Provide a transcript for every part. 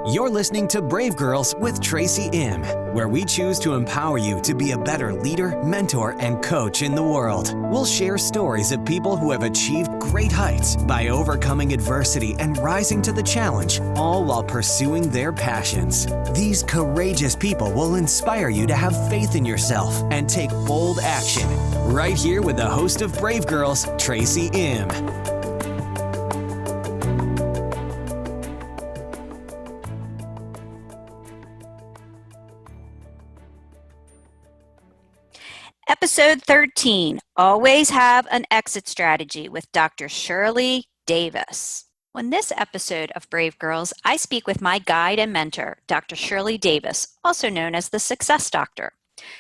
You're listening to Brave Girls with Tracy M., where we choose to empower you to be a better leader, mentor, and coach in the world. We'll share stories of people who have achieved great heights by overcoming adversity and rising to the challenge, all while pursuing their passions. These courageous people will inspire you to have faith in yourself and take bold action. Right here with the host of Brave Girls, Tracy M. Episode 13, Always Have an Exit Strategy with Dr. Shirley Davis. On this episode of Brave Girls, I speak with my guide and mentor, Dr. Shirley Davis, also known as the Success Doctor.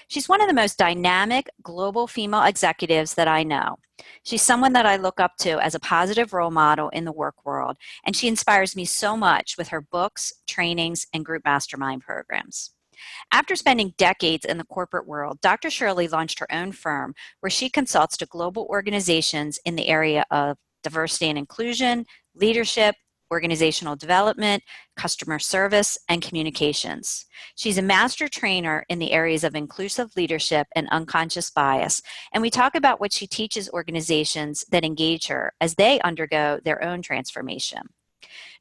She's one of the most dynamic global female executives that I know. She's someone that I look up to as a positive role model in the work world, and she inspires me so much with her books, trainings, and group mastermind programs. After spending decades in the corporate world, Dr. Shirley launched her own firm where she consults to global organizations in the area of diversity and inclusion, leadership, organizational development, customer service, and communications. She's a master trainer in the areas of inclusive leadership and unconscious bias, and we talk about what she teaches organizations that engage her as they undergo their own transformation.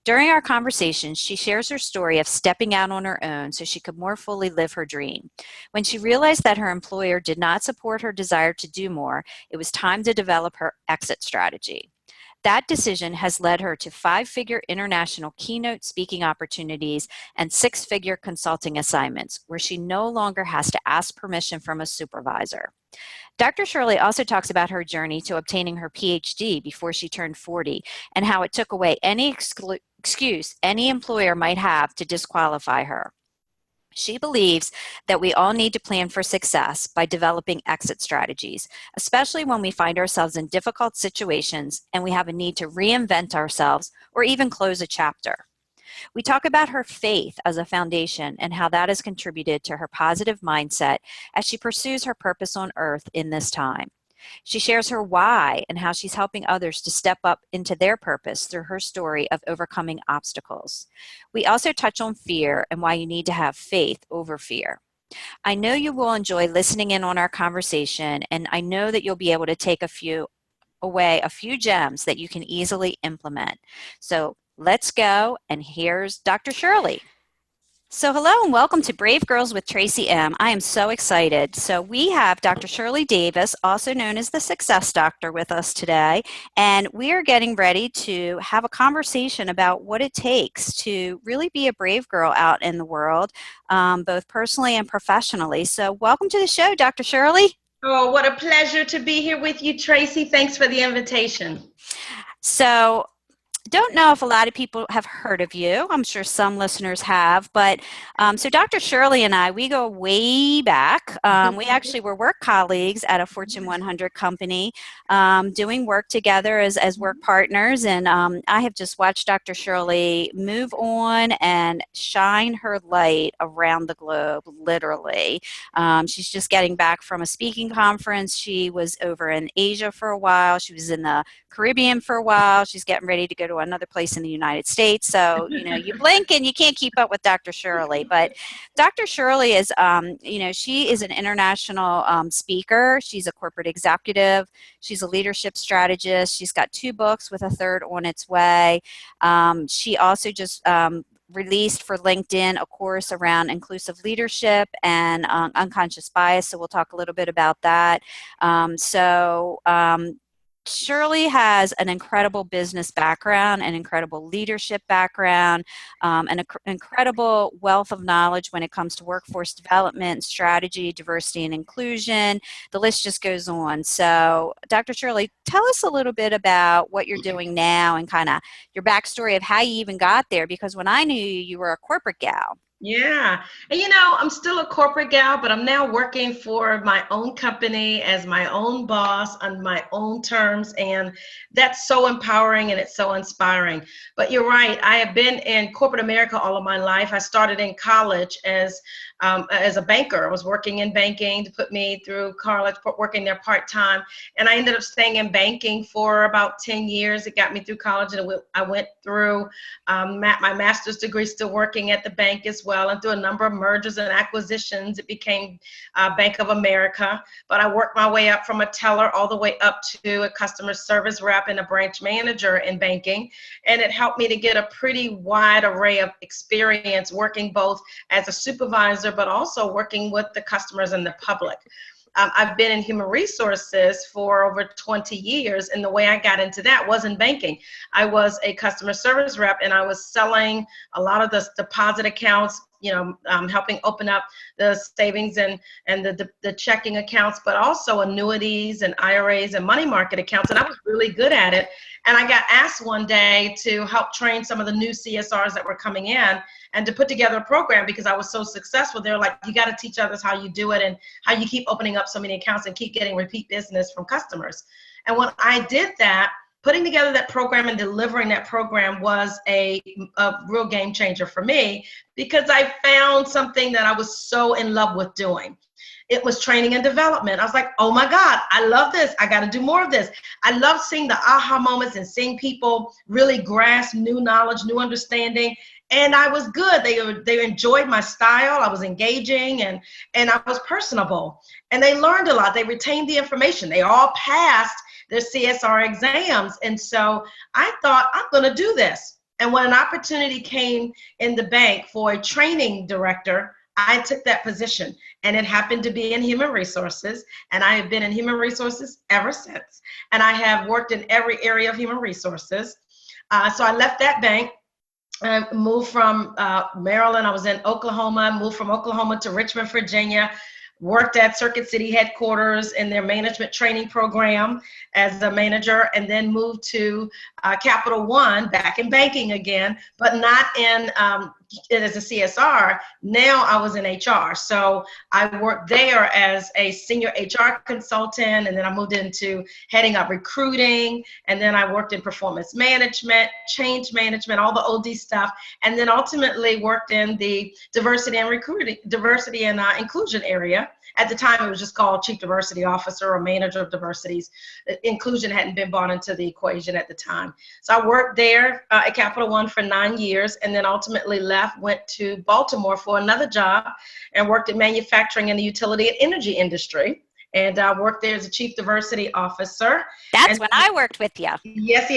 During our conversation, she shares her story of stepping out on her own so she could more fully live her dream. When she realized that her employer did not support her desire to do more, it was time to develop her exit strategy. That decision has led her to 5-figure international keynote speaking opportunities and 6-figure consulting assignments, where she no longer has to ask permission from a supervisor. Dr. Shirley also talks about her journey to obtaining her PhD before she turned 40 and how it took away any excuse any employer might have to disqualify her. She believes that we all need to plan for success by developing exit strategies, especially when we find ourselves in difficult situations and we have a need to reinvent ourselves or even close a chapter. We talk about her faith as a foundation and how that has contributed to her positive mindset as she pursues her purpose on earth in this time. She shares her why and how she's helping others to step up into their purpose through her story of overcoming obstacles. We also touch on fear and why you need to have faith over fear. I know you will enjoy listening in on our conversation, and I know that you'll be able to take a few gems that you can easily implement. So let's go, and here's Dr. Shirley. So hello and welcome to Brave Girls with Tracy M. I am so excited. So we have Dr. Shirley Davis, also known as the Success Doctor, with us today, and we are getting ready to have a conversation about what it takes to really be a brave girl out in the world, both personally and professionally. So welcome to the show, Dr. Shirley. Oh, what a pleasure to be here with you, Tracy. Thanks for the invitation. So don't know if a lot of people have heard of you. I'm sure some listeners have, but so Dr. Shirley and I, we go way back. We actually were work colleagues at a Fortune 100 company, doing work together as work partners, and I have just watched Dr. Shirley move on and shine her light around the globe, literally. She's just getting back from a speaking conference. She was over in Asia for a while. She was in the Caribbean for a while. She's getting ready to go to another place in the United States. So, you blink and you can't keep up with Dr. Shirley. But Dr. Shirley is, she is an international speaker. She's a corporate executive. She's a leadership strategist. She's got 2 books with a 3rd on its way. She also just released for LinkedIn a course around inclusive leadership and unconscious bias. So we'll talk a little bit about that. Shirley has an incredible business background, an incredible leadership background, an incredible wealth of knowledge when it comes to workforce development, strategy, diversity, and inclusion. The list just goes on. So, Dr. Shirley, tell us a little bit about what you're doing now and kind of your backstory of how you even got there, because when I knew you, you were a corporate gal. Yeah. And I'm still a corporate gal, but I'm now working for my own company as my own boss on my own terms. And that's so empowering and it's so inspiring. But you're right. I have been in corporate America all of my life. I started in college as a banker. I was working in banking to put me through college, working there part-time. And I ended up staying in banking for about 10 years. It got me through college, and I went through my master's degree, still working at the bank as well, and through a number of mergers and acquisitions, it became Bank of America. But I worked my way up from a teller all the way up to a customer service rep and a branch manager in banking. And it helped me to get a pretty wide array of experience working both as a supervisor, but also working with the customers and the public. I've been in human resources for over 20 years, and the way I got into that was in banking. I was a customer service rep, and I was selling a lot of the deposit accounts, helping open up the savings and the checking accounts, but also annuities and IRAs and money market accounts, and I was really good at it. And I got asked one day to help train some of the new CSRs that were coming in and to put together a program because I was so successful. They're like, you got to teach others how you do it and how you keep opening up so many accounts and keep getting repeat business from customers. And when I did that, putting together that program and delivering that program was a real game changer for me because I found something that I was so in love with doing. It was training and development. I was like, oh my God, I love this. I got to do more of this. I love seeing the aha moments and seeing people really grasp new knowledge, new understanding. And I was good. They enjoyed my style. I was engaging and I was personable. And they learned a lot. They retained the information. They all passed their CSR exams. And so I thought, I'm going to do this. And when an opportunity came in the bank for a training director, I took that position, and it happened to be in human resources, and I have been in human resources ever since. And I have worked in every area of human resources. So I left that bank. I moved from Maryland. I was in Oklahoma, moved from Oklahoma to Richmond, Virginia, worked at Circuit City headquarters in their management training program as a manager, and then moved to Capital One, back in banking again, but not in as a CSR. Now I was in HR. So I worked there as a senior HR consultant, and then I moved into heading up recruiting, and then I worked in performance management, change management, all the OD stuff, and then ultimately worked in the diversity and inclusion area. At the time, it was just called Chief Diversity Officer or Manager of Diversities. Inclusion hadn't been brought into the equation at the time. So I worked there at Capital One for 9 years, and then ultimately left, went to Baltimore for another job, and worked in manufacturing in the utility and energy industry. And I worked there as a Chief Diversity Officer. That's when I worked with you. Yes.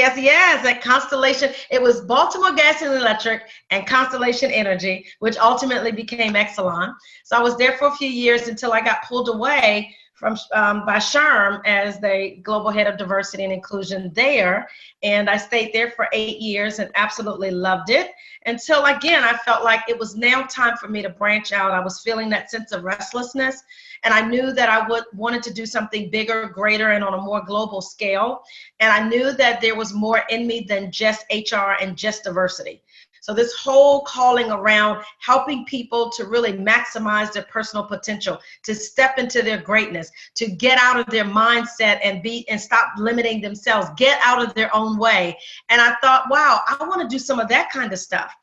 At Constellation, it was Baltimore Gas and Electric and Constellation Energy, which ultimately became Exelon. So I was there for a few years until I got pulled away from by Sharm as the global head of diversity and inclusion there. And I stayed there for 8 years and absolutely loved it until, again, I felt like it was now time for me to branch out. I was feeling that sense of restlessness, and I knew that I wanted to do something bigger, greater, and on a more global scale. And I knew that there was more in me than just HR and just diversity. So this whole calling around helping people to really maximize their personal potential, to step into their greatness, to get out of their mindset and stop limiting themselves, get out of their own way. And I thought, wow, I want to do some of that kind of stuff.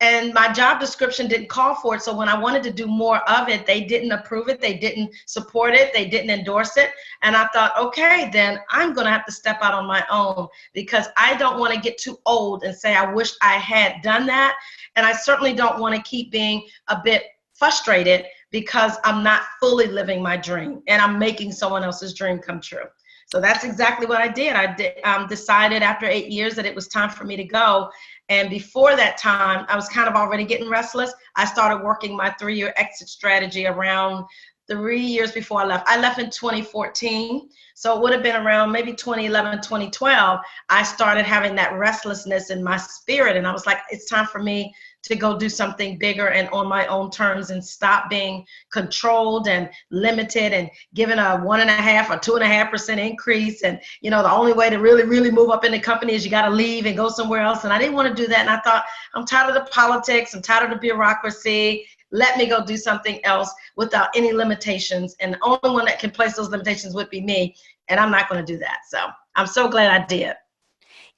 And my job description didn't call for it. So when I wanted to do more of it, they didn't approve it. They didn't support it. They didn't endorse it. And I thought, okay, then I'm going to have to step out on my own because I don't want to get too old and say, I wish I had done that. And I certainly don't want to keep being a bit frustrated because I'm not fully living my dream and I'm making someone else's dream come true. So that's exactly what I did. I decided after 8 years that it was time for me to go. And before that time, I was kind of already getting restless. I started working my 3-year exit strategy around 3 years before I left. I left in 2014. So it would have been around maybe 2011, 2012. I started having that restlessness in my spirit. And I was like, it's time for me to go do something bigger and on my own terms and stop being controlled and limited and given a 1.5% or 2.5% increase. And, you know, the only way to really, really move up in the company is you got to leave and go somewhere else. And I didn't want to do that. And I thought, I'm tired of the politics. I'm tired of the bureaucracy. let me go do something else without any limitations. And the only one that can place those limitations would be me. And I'm not going to do that. So I'm so glad I did.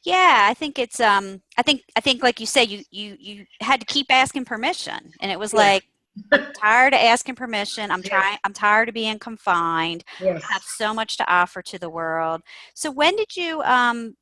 Yeah, I think it's I think like you said, you had to keep asking permission. And it was Yeah. like, I'm tired of asking permission. Yes. I'm tired of being confined. I Yes. have so much to offer to the world. So when did you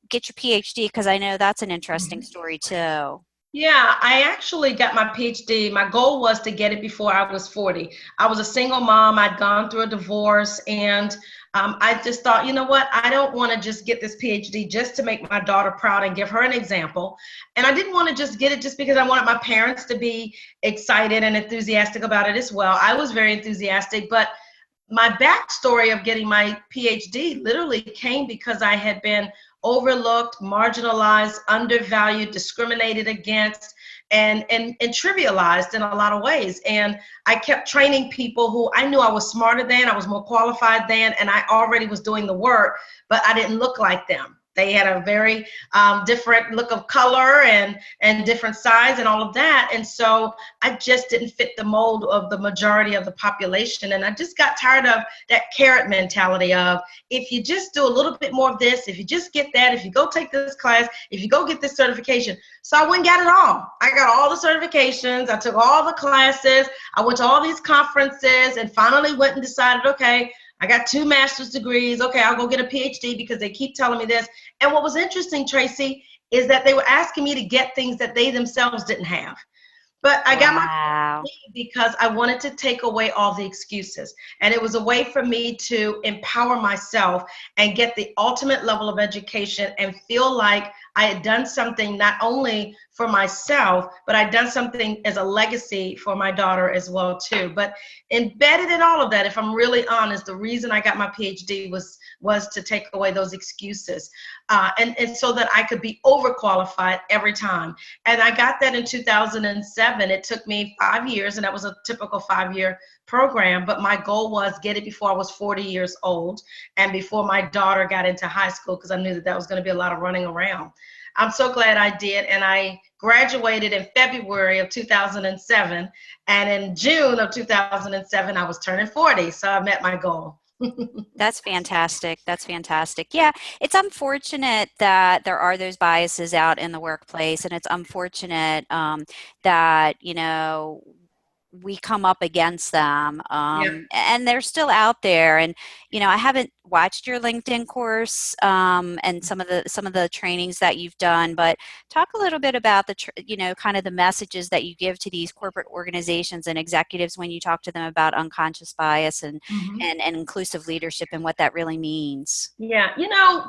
get your PhD? Because I know that's an interesting story too. Yeah, I actually got my PhD. My goal was to get it before I was 40. I was a single mom. I'd gone through a divorce, and I just thought, you know what? I don't want to just get this PhD just to make my daughter proud and give her an example. And I didn't want to just get it just because I wanted my parents to be excited and enthusiastic about it as well. I was very enthusiastic, but my backstory of getting my PhD literally came because I had been overlooked, marginalized, undervalued, discriminated against, and trivialized in a lot of ways. And I kept training people who I knew I was smarter than, I was more qualified than, and I already was doing the work, but I didn't look like them. They had a very different look of color and different size and all of that. And so I just didn't fit the mold of the majority of the population. And I just got tired of that carrot mentality of, if you just do a little bit more of this, if you just get that, if you go take this class, if you go get this certification. So I went and got it all. I got all the certifications. I took all the classes. I went to all these conferences and finally went and decided, okay, I got 2 master's degrees. Okay, I'll go get a PhD because they keep telling me this. And what was interesting, Tracy, is that they were asking me to get things that they themselves didn't have. But I got my Wow. because I wanted to take away all the excuses. And it was a way for me to empower myself and get the ultimate level of education and feel like I had done something not only for myself, but I'd done something as a legacy for my daughter as well too. But embedded in all of that, if I'm really honest, the reason I got my PhD was to take away those excuses and so that I could be overqualified every time. And I got that in 2007. It took me 5 years, and that was a typical 5-year program. But my goal was get it before I was 40 years old and before my daughter got into high school, because I knew that was going to be a lot of running around. I'm so glad I did. And I graduated in February of 2007. And in June of 2007, I was turning 40. So I met my goal. That's fantastic. That's fantastic. Yeah, it's unfortunate that there are those biases out in the workplace, and it's unfortunate that, we come up against them, Yeah. and they're still out there. And I haven't watched your LinkedIn course and some of the trainings that you've done, but talk a little bit about kind of the messages that you give to these corporate organizations and executives when you talk to them about unconscious bias and Mhm. and inclusive leadership and what that really means. Yeah,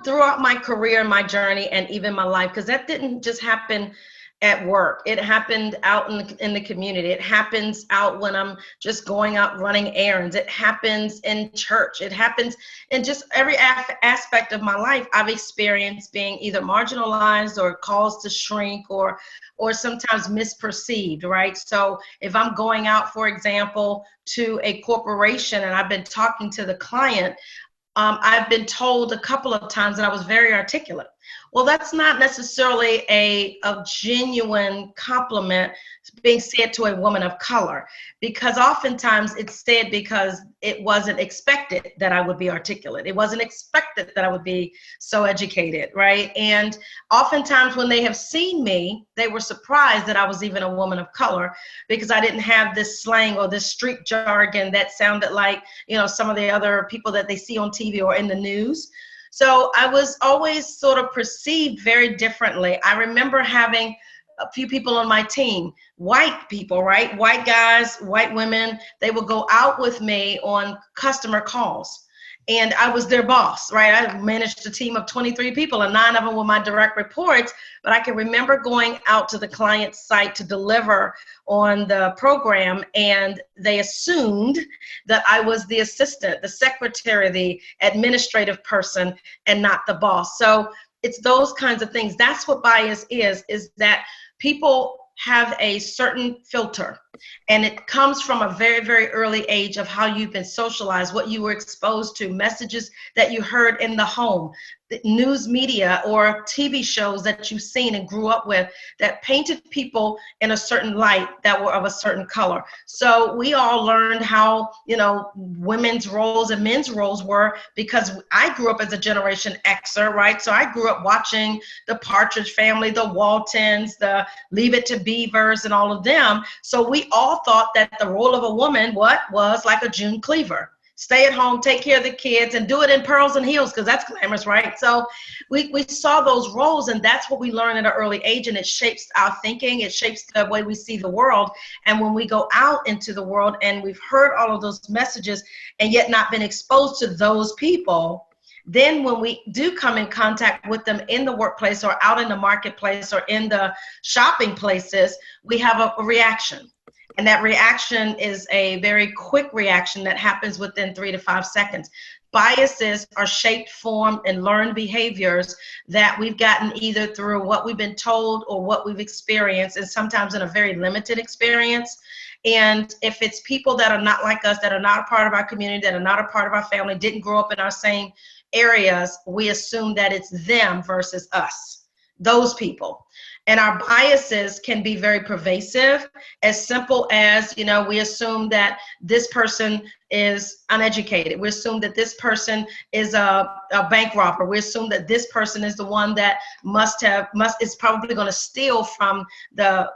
throughout my career, my journey, and even my life, because that didn't just happen at work. It happened out in the community. It happens out when I'm just going out running errands. It happens in church. It happens in just every aspect of my life. I've experienced being either marginalized or caused to shrink or sometimes misperceived, right? So if I'm going out, for example, to a corporation and I've been talking to the client, I've been told a couple of times that I was very articulate. Well, that's not necessarily a genuine compliment being said to a woman of color, because oftentimes it's said because it wasn't expected that I would be articulate. It wasn't expected that I would be so educated, right? And oftentimes when they have seen me, they were surprised that I was even a woman of color, because I didn't have this slang or this street jargon that sounded like, some of the other people that they see on TV or in the news. So I was always sort of perceived very differently. I remember having a few people on my team, white people, right? White guys, white women, they would go out with me on customer calls. And I was their boss, right? I managed a team of 23 people, and 9 of them were my direct reports. But I can remember going out to the client's site to deliver on the program, and they assumed that I was the assistant, the secretary, the administrative person, and not the boss. So it's those kinds of things. That's what bias is that people have a certain filter, and it comes from a very, very early age of how you've been socialized, what you were exposed to, messages that you heard in the home, the news media or TV shows that you've seen and grew up with that painted people in a certain light that were of a certain color. So we all learned how, women's roles and men's roles were, because I grew up as a Generation Xer, right? So I grew up watching the Partridge Family, the Waltons, the Leave It to Beavers, and all of them. So we all thought that the role of a woman was like a June Cleaver. Stay at home, take care of the kids, and do it in pearls and heels, because that's glamorous, right? So we saw those roles, and that's what we learn at an early age, and it shapes our thinking. It shapes the way we see the world. And when we go out into the world and we've heard all of those messages and yet not been exposed to those people, then when we do come in contact with them in the workplace or out in the marketplace or in the shopping places, we have a reaction. And that reaction is a very quick reaction that happens within 3 to 5 seconds. Biases are shaped, formed, and learned behaviors that we've gotten either through what we've been told or what we've experienced, and sometimes in a very limited experience. And if it's people that are not like us, that are not a part of our community, that are not a part of our family, didn't grow up in our same areas, we assume that it's them versus us, those people. And our biases can be very pervasive, as simple as, we assume that this person is uneducated. We assume that this person is a bank robber. We assume that this person is the one that is probably going to steal from the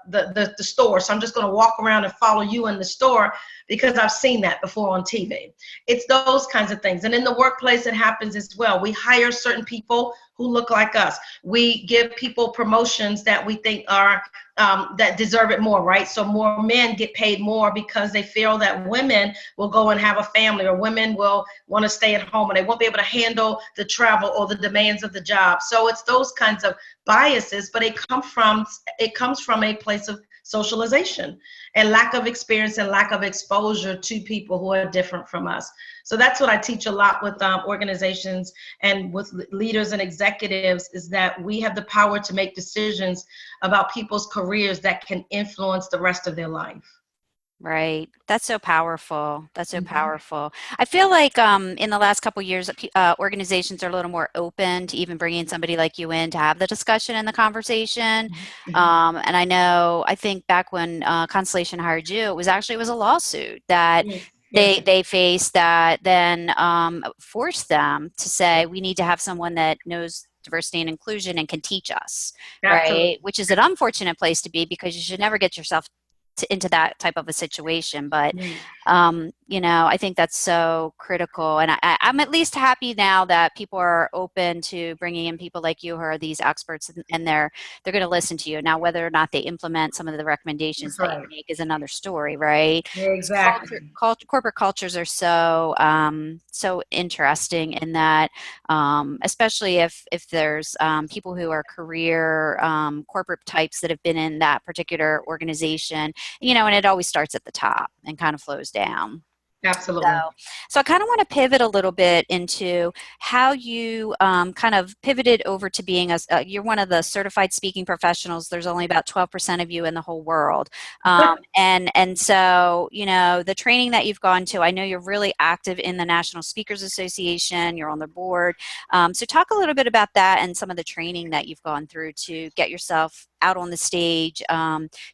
store. So I'm just going to walk around and follow you in the store because I've seen that before on TV. It's those kinds of things. And in the workplace, it happens as well. We hire certain people who look like us. We give people promotions that we think are that deserve it more, right? So more men get paid more because they feel that women will go and have a family, or women will want to stay at home and they won't be able to handle the travel or the demands of the job. So it's those kinds of biases, but it comes from a place of socialization and lack of experience and lack of exposure to people who are different from us. So that's what I teach a lot with organizations and with leaders and executives, is that we have the power to make decisions about people's careers that can influence the rest of their life. Right. That's so powerful. That's so powerful. I feel like in the last couple of years, organizations are a little more open to even bringing somebody like you in to have the discussion and the conversation. And I think back when Constellation hired you, it was a lawsuit that they faced that then forced them to say, we need to have someone that knows diversity and inclusion and can teach us, right? Which is an unfortunate place to be, because you should never get yourself into that type of a situation. But I think that's so critical, and I'm at least happy now that people are open to bringing in people like you who are these experts, and they're going to listen to you. Now, whether or not they implement some of the recommendations that you make is another story, right? Exactly. Corporate cultures are so interesting in that, especially if there's people who are career corporate types that have been in that particular organization, and it always starts at the top and kind of flows down. Absolutely. So I kind of want to pivot a little bit into how you kind of pivoted over to being you're one of the certified speaking professionals. There's only about 12% of you in the whole world. And so, the training that you've gone to, I know you're really active in the National Speakers Association. You're on the board. So talk a little bit about that and some of the training that you've gone through to get yourself out on the stage,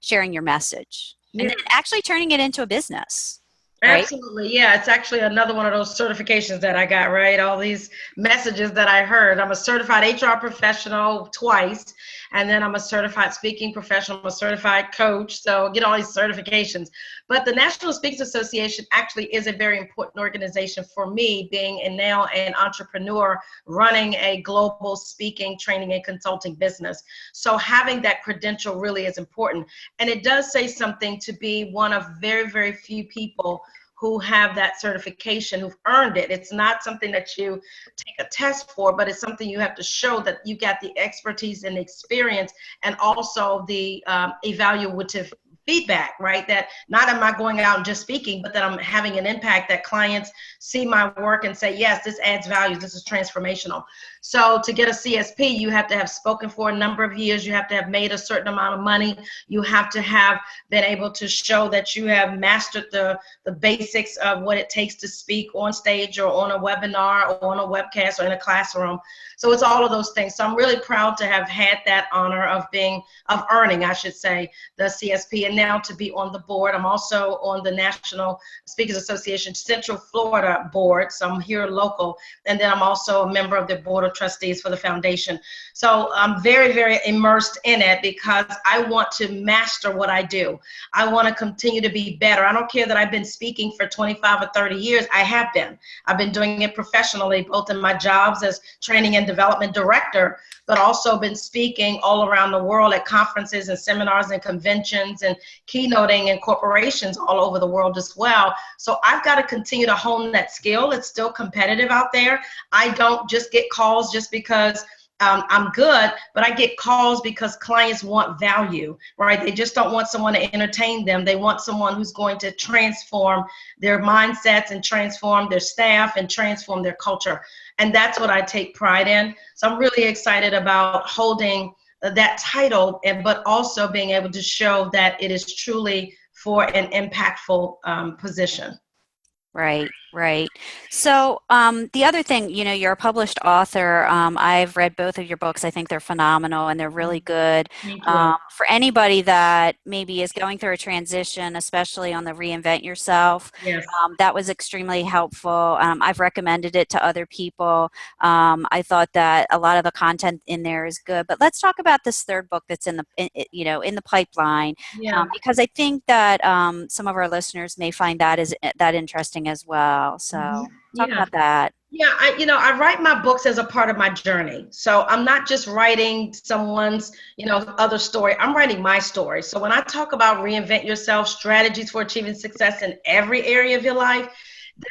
sharing your message, and then actually turning it into a business. Right? Absolutely. Yeah, it's actually another one of those certifications that I got, right? All these messages that I heard. I'm a certified HR professional twice, and then I'm a certified speaking professional, I'm a certified coach. So get all these certifications. But the National Speakers Association actually is a very important organization for me, being now an entrepreneur running a global speaking, training, and consulting business. So having that credential really is important. And it does say something to be one of very, very few people who have that certification, who've earned it. It's not something that you take a test for, but it's something you have to show that you got the expertise and experience, and also the evaluative feedback, right? That not am I going out and just speaking, but that I'm having an impact, that clients see my work and say, yes, this adds value, this is transformational. So to get a CSP, you have to have spoken for a number of years, you have to have made a certain amount of money, you have to have been able to show that you have mastered the basics of what it takes to speak on stage or on a webinar or on a webcast or in a classroom. So it's all of those things. So I'm really proud to have had that honor of earning, I should say, the CSP, and now to be on the board. I'm also on the National Speakers Association Central Florida board, so I'm here local, and then I'm also a member of the Board of Trustees for the foundation. So I'm very, very immersed in it because I want to master what I do. I want to continue to be better. I don't care that I've been speaking for 25 or 30 years. I have been. I've been doing it professionally, both in my jobs as training and development director, but also been speaking all around the world at conferences and seminars and conventions and keynoting in corporations all over the world as well. So I've got to continue to hone that skill. It's still competitive out there. I don't just get calls just because I'm good, but I get calls because clients want value, right? They just don't want someone to entertain them. They want someone who's going to transform their mindsets and transform their staff and transform their culture. And that's what I take pride in. So I'm really excited about holding that title, but also being able to show that it is truly for an impactful position. Right, right. So the other thing, you're a published author. I've read both of your books. I think they're phenomenal and they're really good. Thank you. For anybody that maybe is going through a transition, especially on the Reinvent Yourself, Yes. that was extremely helpful. I've recommended it to other people. I thought that a lot of the content in there is good. But let's talk about this third book that's in the pipeline, Yeah. because I think that some of our listeners may find that interesting as well. So talk about that. Yeah, I write my books as a part of my journey. So I'm not just writing someone's, other story. I'm writing my story. So when I talk about reinvent yourself, strategies for achieving success in every area of your life,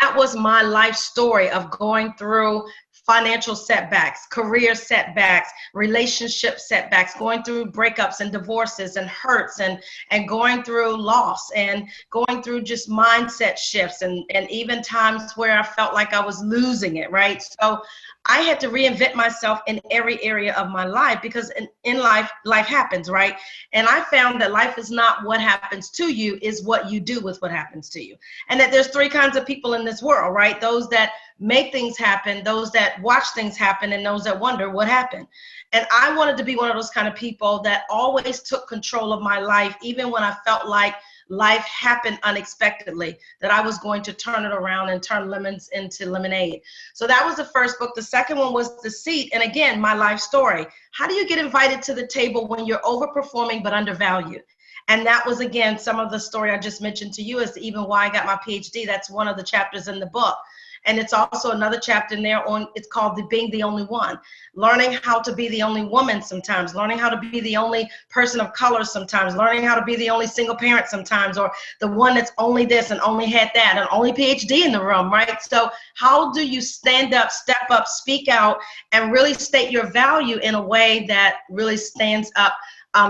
that was my life story of going through financial setbacks, career setbacks, relationship setbacks, going through breakups and divorces and hurts and going through loss and going through just mindset shifts and even times where I felt like I was losing it, right? So I had to reinvent myself in every area of my life because in life happens, right? And I found that life is not what happens to you, is what you do with what happens to you. And that there's three kinds of people in this world, right? Those that make things happen, those that watch things happen, and those that wonder what happened. And I wanted to be one of those kind of people that always took control of my life, even when I felt like life happened unexpectedly, that I was going to turn it around and turn lemons into lemonade. So that was the first book. The second one was The Seat. And again, my life story. How do you get invited to the table when you're overperforming but undervalued? And that was, again, some of the story I just mentioned to you is even why I got my PhD. That's one of the chapters in the book. And it's also another chapter in there it's called Being the Only One. Learning how to be the only woman sometimes, learning how to be the only person of color sometimes, learning how to be the only single parent sometimes, or the one that's only this and only had that and only PhD in the room, right? So how do you stand up, step up, speak out, and really state your value in a way that really stands up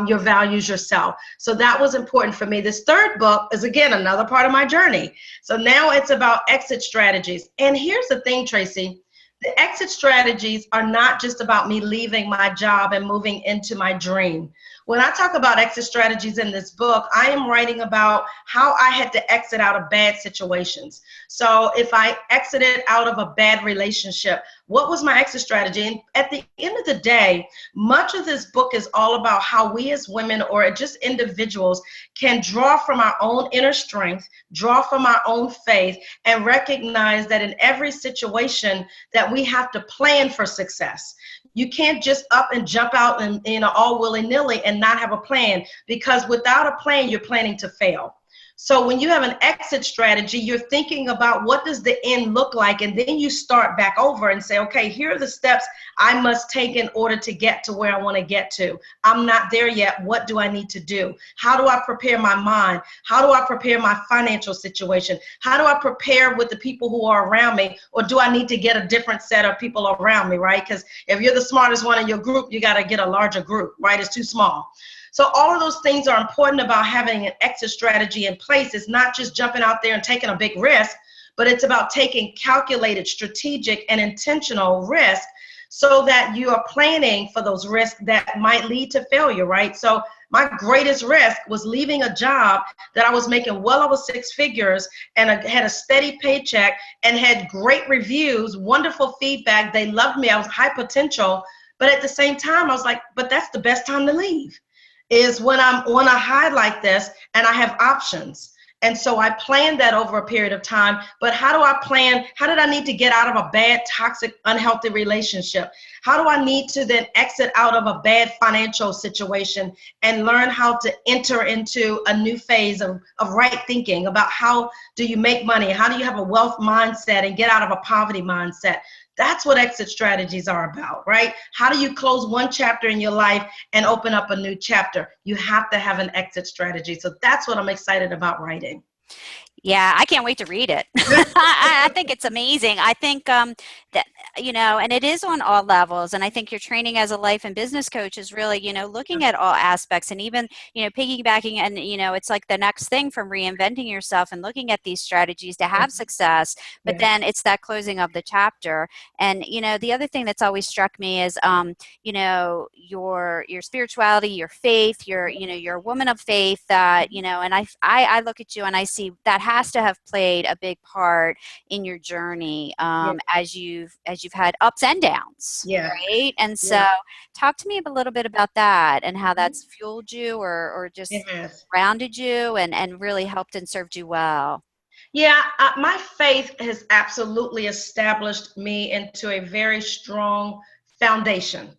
your values yourself? So that was important for me. This third book is, again, another part of my journey. So now it's about exit strategies. And here's the thing, Tracy, the exit strategies are not just about me leaving my job and moving into my dream. When I talk about exit strategies in this book, I am writing about how I had to exit out of bad situations. So if I exited out of a bad relationship, what was my exit strategy? And at the end of the day, much of this book is all about how we as women or just individuals can draw from our own inner strength, draw from our own faith, and recognize that in every situation that we have to plan for success. You can't just up and jump out and all willy-nilly and not have a plan, because without a plan, you're planning to fail. So when you have an exit strategy, you're thinking about what does the end look like, and then you start back over and say, okay, here are the steps I must take in order to get to where I want to get to. I'm not there yet. What do I need to do? How do I prepare my mind? How do I prepare my financial situation? How do I prepare with the people who are around me? Or do I need to get a different set of people around me, right? Because if you're the smartest one in your group, you got to get a larger group, right? It's too small. So all of those things are important about having an exit strategy in place. It's not just jumping out there and taking a big risk, but it's about taking calculated, strategic, and intentional risk so that you are planning for those risks that might lead to failure, right? So my greatest risk was leaving a job that I was making well over six figures and I had a steady paycheck and had great reviews, wonderful feedback. They loved me. I was high potential. But at the same time, I was like, but that's the best time to leave, is when I'm on a high like this and I have options. And so I planned that over a period of time. But how do I plan? How did I need to get out of a bad, toxic, unhealthy relationship? How do I need to then exit out of a bad financial situation and learn how to enter into a new phase of right thinking about how do you make money? How do you have a wealth mindset and get out of a poverty mindset? That's what exit strategies are about, right? How do you close one chapter in your life and open up a new chapter? You have to have an exit strategy. So that's what I'm excited about writing. Yeah, I can't wait to read it. I think it's amazing. I think that, and it is on all levels. And I think your training as a life and business coach is really, looking at all aspects and even, piggybacking and, it's like the next thing from reinventing yourself and looking at these strategies to have success. But then it's that closing of the chapter. And, the other thing that's always struck me is, your spirituality, your faith, you're a woman of faith that, and I look at you and I see that has to have played a big part in your journey as you've had ups and downs, right? And so talk to me a little bit about that and how that's fueled you or just grounded you and really helped and served you well. Yeah, my faith has absolutely established me into a very strong foundation.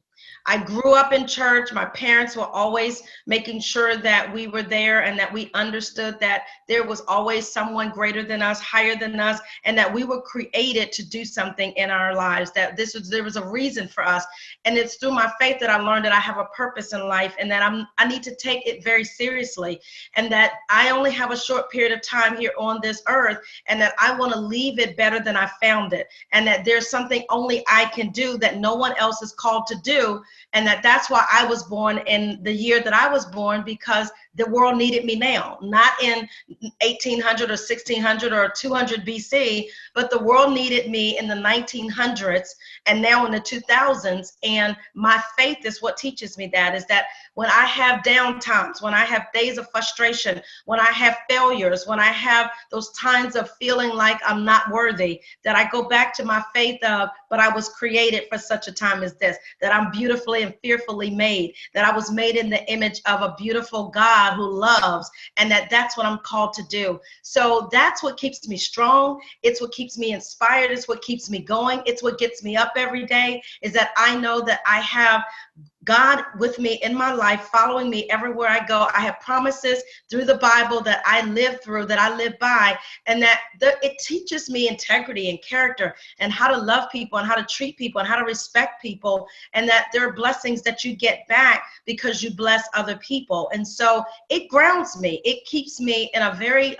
I grew up in church. My parents were always making sure that we were there and that we understood that there was always someone greater than us, higher than us, and that we were created to do something in our lives, that there was a reason for us. And it's through my faith that I learned that I have a purpose in life and that I need to take it very seriously and that I only have a short period of time here on this earth and that I want to leave it better than I found it and that there's something only I can do that no one else is called to do. And that's why I was born in the year that I was born, because the world needed me now, not in 1800 or 1600 or 200 BC, but the world needed me in the 1900s and now in the 2000s. And my faith is what teaches me that, is that when I have down times, when I have days of frustration, when I have failures, when I have those times of feeling like I'm not worthy, that I go back to my faith of, but I was created for such a time as this, that I'm beautifully and fearfully made, that I was made in the image of a beautiful God who loves, and that's what I'm called to do. So that's what keeps me strong. It's what keeps me inspired. It's what keeps me going. It's what gets me up every day, is that I know that I have God with me in my life, following me everywhere I go. I have promises through the Bible that I live through, that I live by, and that it teaches me integrity and character and how to love people and how to treat people and how to respect people, and that there are blessings that you get back because you bless other people. And so it grounds me. It keeps me in a very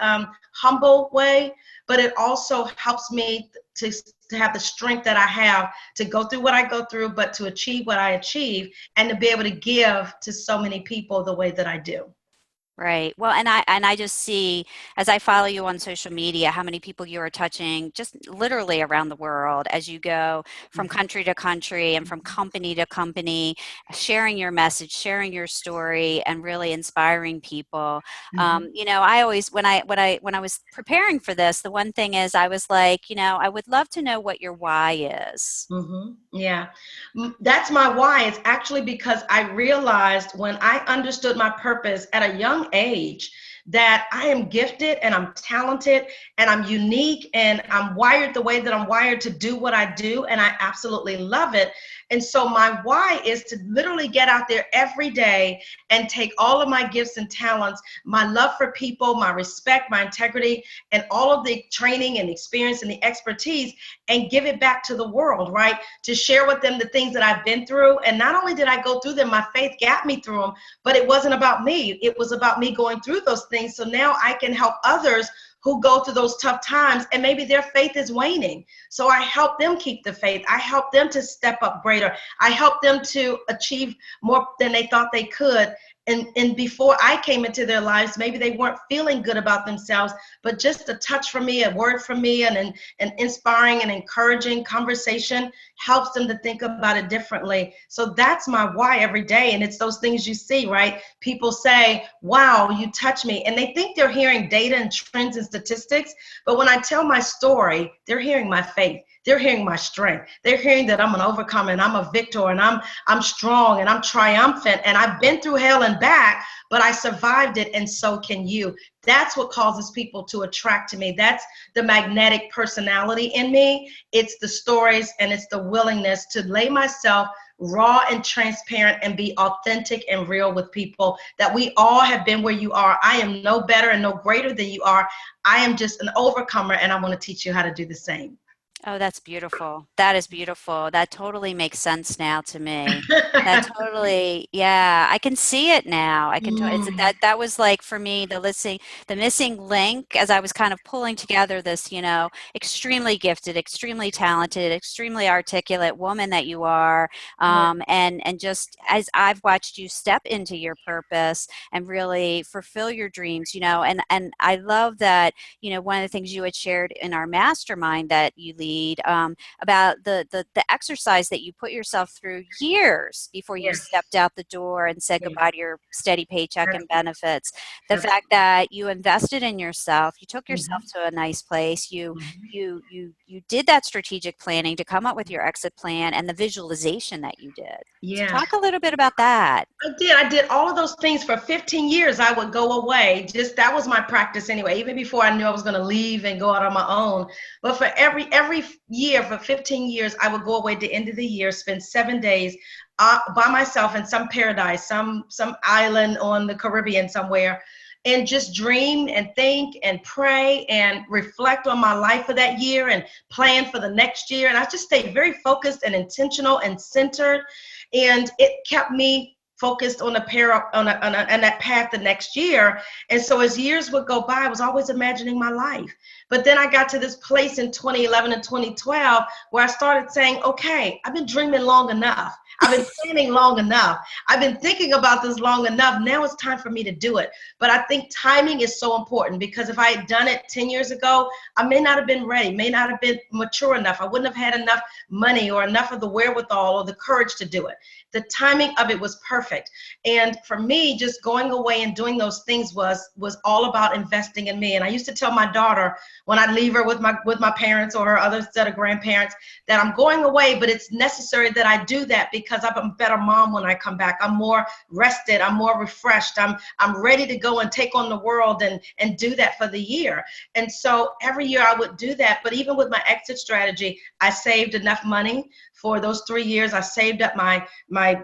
humble way, but it also helps me to have the strength that I have to go through what I go through, but to achieve what I achieve and to be able to give to so many people the way that I do. Right. Well, and I just see, as I follow you on social media, how many people you are touching just literally around the world as you go from country to country and from company to company, sharing your message, sharing your story, and really inspiring people. I always, when I was preparing for this, the one thing is I was like, I would love to know what your why is. Yeah, that's my why. It's actually because I realized when I understood my purpose at a young age that I am gifted and I'm talented and I'm unique and I'm wired the way that I'm wired to do what I do, and I absolutely love it. And so my why is to literally get out there every day and take all of my gifts and talents, my love for people, my respect, my integrity, and all of the training and experience and the expertise, and give it back to the world, right? To share with them the things that I've been through. And not only did I go through them, my faith got me through them, but it wasn't about me. It was about me going through those things. So now I can help others who go through those tough times and maybe their faith is waning. So I help them keep the faith. I help them to step up greater greater. I helped them to achieve more than they thought they could. And before I came into their lives, maybe they weren't feeling good about themselves, but just a touch from me, a word from me, and an inspiring and encouraging conversation helps them to think about it differently. So that's my why every day. And it's those things you see, right? People say, wow, you touch me. And they think they're hearing data and trends and statistics. But when I tell my story, they're hearing my faith. They're hearing my strength. They're hearing that I'm an overcomer and I'm a victor and I'm strong and I'm triumphant and I've been through hell and back, but I survived it, and so can you. That's what causes people to attract to me. That's the magnetic personality in me. It's the stories and it's the willingness to lay myself raw and transparent and be authentic and real with people, that we all have been where you are. I am no better and no greater than you are. I am just an overcomer, and I want to teach you how to do the same. Oh, that's beautiful. That is beautiful. That totally makes sense now to me. That totally, yeah, I can see it now. I can, it's, that was like for me, the missing link as I was kind of pulling together this, extremely gifted, extremely talented, extremely articulate woman that you are. And just as I've watched you step into your purpose and really fulfill your dreams, and I love that, one of the things you had shared in our mastermind that you lead, about the exercise that you put yourself through years before you stepped out the door and said goodbye to your steady paycheck and benefits. The fact that you invested in yourself, you took yourself to a nice place, you did that strategic planning to come up with your exit plan and the visualization that you did. So talk a little bit about that. I did all of those things for 15 years. I would go away. That was my practice anyway, even before I knew I was going to leave and go out on my own. But for every year, for 15 years, I would go away at the end of the year, spend 7 days by myself in some paradise, some island on the Caribbean somewhere, and just dream and think and pray and reflect on my life for that year and plan for the next year. And I just stayed very focused and intentional and centered. And it kept me focused on that path the next year. And so as years would go by, I was always imagining my life. But then I got to this place in 2011 and 2012 where I started saying, okay, I've been dreaming long enough. I've been planning long enough. I've been thinking about this long enough. Now it's time for me to do it. But I think timing is so important, because if I had done it 10 years ago, I may not have been ready, may not have been mature enough. I wouldn't have had enough money or enough of the wherewithal or the courage to do it. The timing of it was perfect. And for me, just going away and doing those things was all about investing in me. And I used to tell my daughter when I leave her with my parents or her other set of grandparents that I'm going away, but it's necessary that I do that because I'm a better mom when I come back. I'm more rested. I'm more refreshed. I'm ready to go and take on the world and do that for the year. And so every year I would do that. But even with my exit strategy, I saved enough money for those 3 years. I saved up my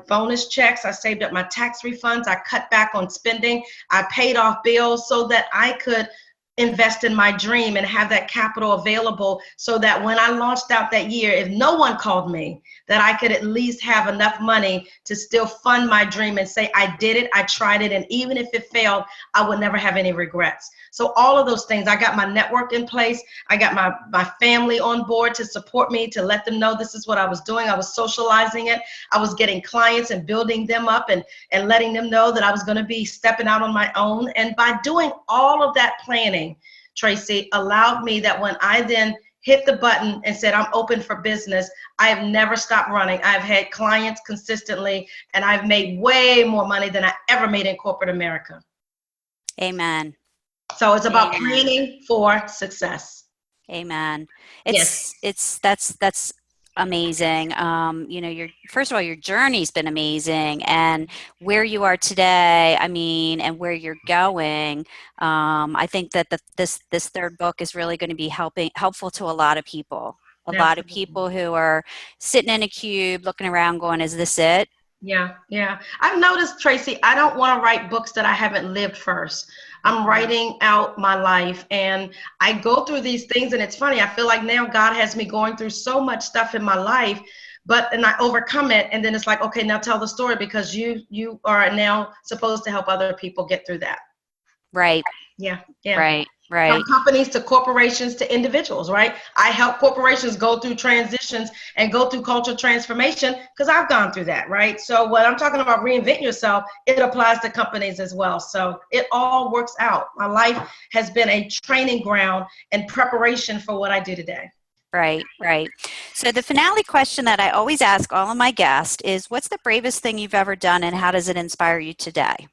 bonus checks. I saved up my tax refunds. I cut back on spending. I paid off bills so that I could invest in my dream and have that capital available so that when I launched out that year, if no one called me, that I could at least have enough money to still fund my dream and say, I did it, I tried it, and even if it failed, I would never have any regrets. So all of those things, I got my network in place. I got my family on board to support me, to let them know this is what I was doing. I was socializing it. I was getting clients and building them up and letting them know that I was going to be stepping out on my own. And by doing all of that planning, Tracy, allowed me that when I then hit the button and said, I'm open for business, I have never stopped running. I've had clients consistently, and I've made way more money than I ever made in corporate America. Amen. So it's about planning for success. Amen. That's amazing. First of all, your journey's been amazing, and where you are today, and where you're going. I think that this third book is really going to be helpful to a lot of people. A lot of people who are sitting in a cube, looking around, going, "Is this it?" Yeah. I've noticed, Tracy, I don't want to write books that I haven't lived first. I'm writing out my life, and I go through these things, and it's funny. I feel like now God has me going through so much stuff in my life, and I overcome it. And then it's like, okay, now tell the story, because you are now supposed to help other people get through that. Right. Yeah. Right. Right. From companies to corporations to individuals, right? I help corporations go through transitions and go through cultural transformation because I've gone through that, right? So when I'm talking about reinventing yourself, it applies to companies as well. So it all works out. My life has been a training ground and preparation for what I do today. Right, right. So the finale question that I always ask all of my guests is, what's the bravest thing you've ever done and how does it inspire you today?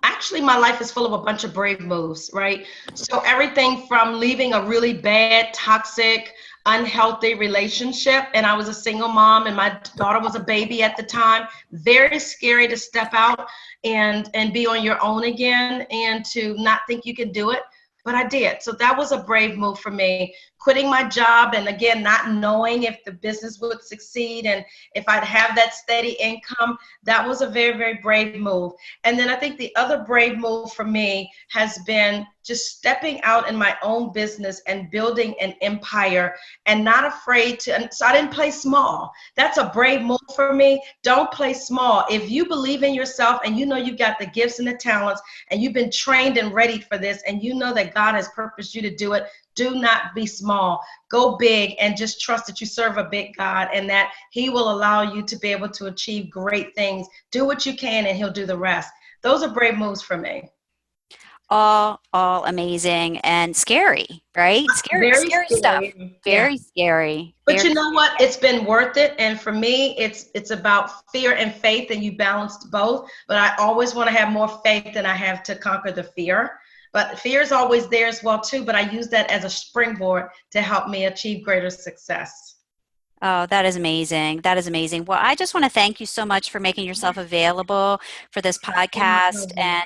Actually, my life is full of a bunch of brave moves, right? So everything from leaving a really bad, toxic, unhealthy relationship, and I was a single mom, and my daughter was a baby at the time. Very scary to step out and be on your own again, and to not think you can do it. But I did. So that was a brave move for me. Quitting my job and again, not knowing if the business would succeed and if I'd have that steady income, that was a very, very brave move. And then I think the other brave move for me has been just stepping out in my own business and building an empire and not afraid to, so I didn't play small. That's a brave move for me. Don't play small. If you believe in yourself and you know you've got the gifts and the talents and you've been trained and ready for this and you know that God has purposed you to do it, do not be small. Go big and just trust that you serve a big God and that He will allow you to be able to achieve great things. Do what you can and He'll do the rest. Those are brave moves for me. All amazing and scary, right? Scary stuff. Very scary. But you know what? It's been worth it. And for me, it's about fear and faith, and you balanced both. But I always want to have more faith than I have to conquer the fear. But fear is always there as well, too. But I use that as a springboard to help me achieve greater success. Oh, that is amazing. That is amazing. Well, I just want to thank you so much for making yourself available for this podcast. And,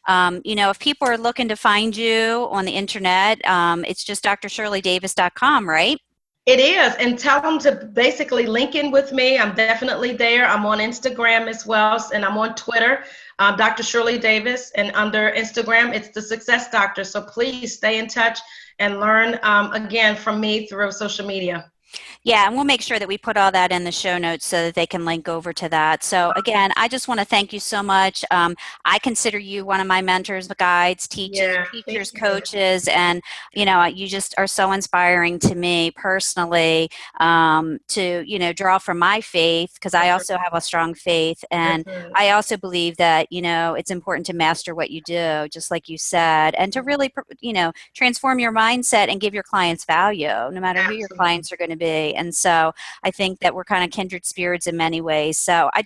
if people are looking to find you on the internet, it's just drshirleydavis.com, right? It is. And tell them to basically link in with me. I'm definitely there. I'm on Instagram as well. And I'm on Twitter, Dr. Shirley Davis. And under Instagram, it's The Success Doctor. So please stay in touch and learn, again, from me through social media. Yeah, and we'll make sure that we put all that in the show notes so that they can link over to that. So again, I just want to thank you so much. I consider you one of my mentors, guides, teachers, coaches, and you just are so inspiring to me personally to draw from my faith, because I also have a strong faith, and I also believe that it's important to master what you do, just like you said, and to really transform your mindset and give your clients value, no matter who your clients are going to be. And so I think that we're kind of kindred spirits in many ways. So I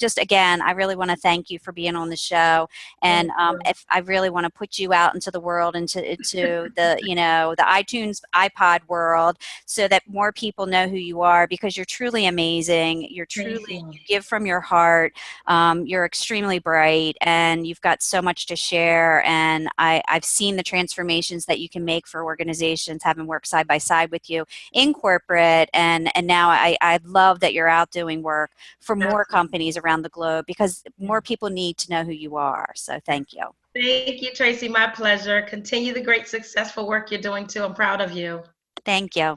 really want to thank you for being on the show. And if I really want to put you out into the world, into the, the iTunes, iPod world, so that more people know who you are, because you're truly amazing. You give from your heart. You're extremely bright, and you've got so much to share. And I've seen the transformations that you can make for organizations, having worked side by side with you in corporate, and now I love that you're out doing work for more companies around the globe, because more people need to know who you are. So thank you. Thank you, Tracy. My pleasure. Continue the great, successful work you're doing too. I'm proud of you. Thank you.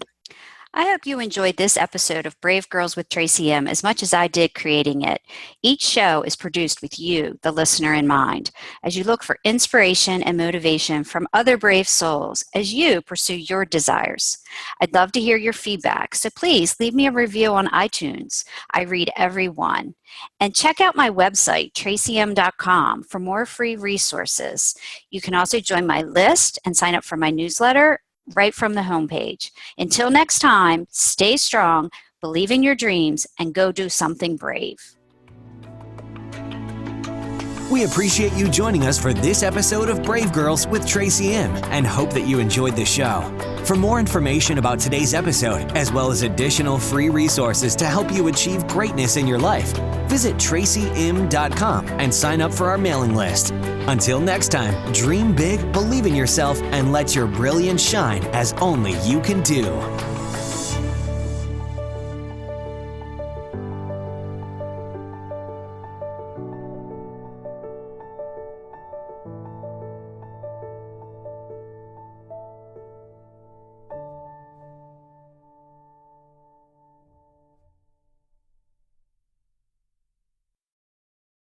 I hope you enjoyed this episode of Brave Girls with Tracy M. as much as I did creating it. Each show is produced with you, the listener, in mind, as you look for inspiration and motivation from other brave souls as you pursue your desires. I'd love to hear your feedback, so please leave me a review on iTunes. I read every one. And check out my website, tracym.com, for more free resources. You can also join my list and sign up for my newsletter right from the homepage. Until next time, stay strong, believe in your dreams, and go do something brave. We appreciate you joining us for this episode of Brave Girls with Tracy M, and hope that you enjoyed the show. For more information about today's episode, as well as additional free resources to help you achieve greatness in your life, visit tracym.com and sign up for our mailing list. Until next time, dream big, believe in yourself, and let your brilliance shine as only you can do.